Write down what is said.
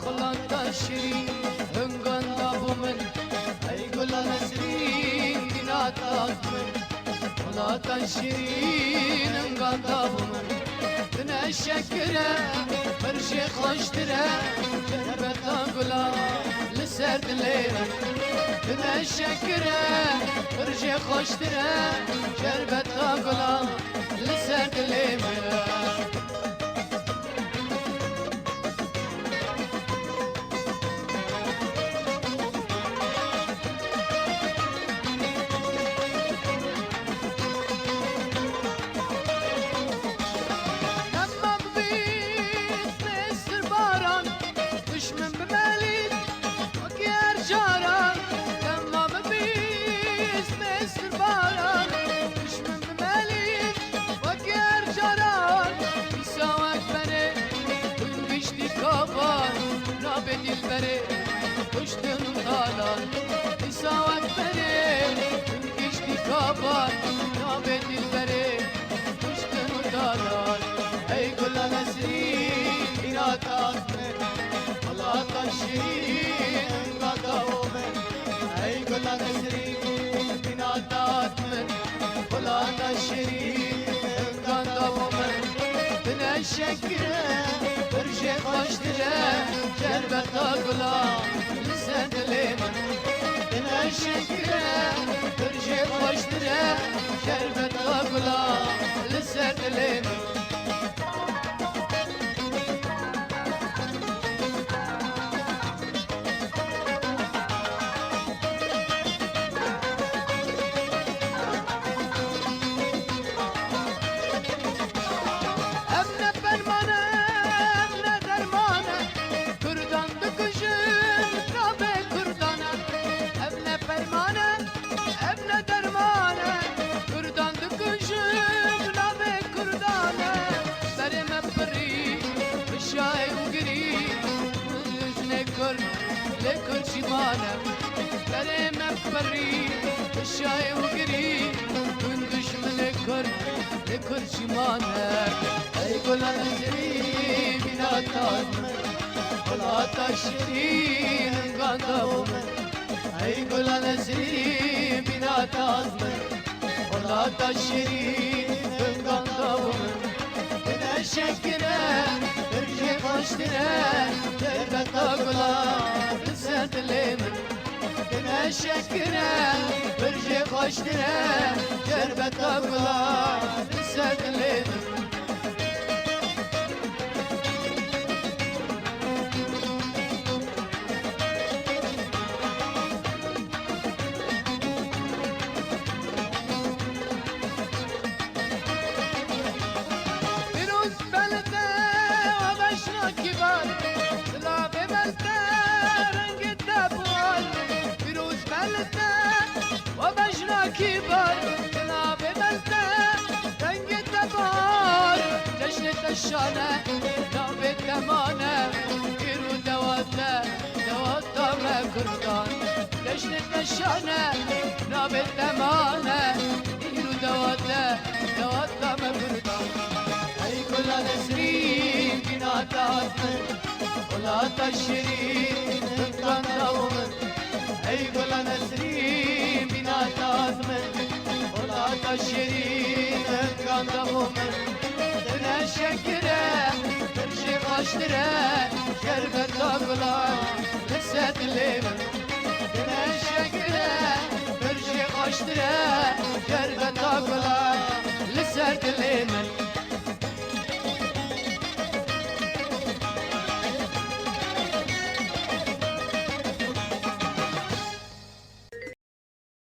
خلطة شيرين هنغندا بومن أي قولا نسرين بناتات من خلطة شيرين هنغندا بومن تنشكره برشي خشتره جربتا قولا لسرد ليرا تنشكره برشي خشتره جربتا قولا لسرد ليرا dilbere kuştun talan İsavat bere geçti kaban Nabe dilbere kuştun talan Ey gula nesrin inatat me Allah taşirin gada omen Ey gula nesrin inatat me Allah taşirin gada omen Teneşekkire برجي خشتره جربتا قلا لسد ليمن انا شكره برجي خشتره جربتا قلا لسد ليمن لكل شمانة كريم أفري الشاي وقري وندش من لكل شمانة أي قول نجري بنا تازمن ولا تشرين قدوم أي قول نجري بنا تازمن ولا تشرين قدوم أنا شكرا برجي خشترا جربتا قلا لسد ليمن أنا شكرا برجي خشترا جربتا قلا لسد ليمن كبر جناب ملته رنگ تبار جشن تشانه ناب تمانه گیرو دواته مکردان جشن تشانه ناب تمانه گیرو دواته مکردان ای گل نسرین بیناتات من ولا تشرین کن دومن ای گل نسرین بیناتات من ولا تشرین کن دومن دنه شکره برشی خاشتره شربتا گلا لسد لیمن دنه شکره برشی خاشتره شربتا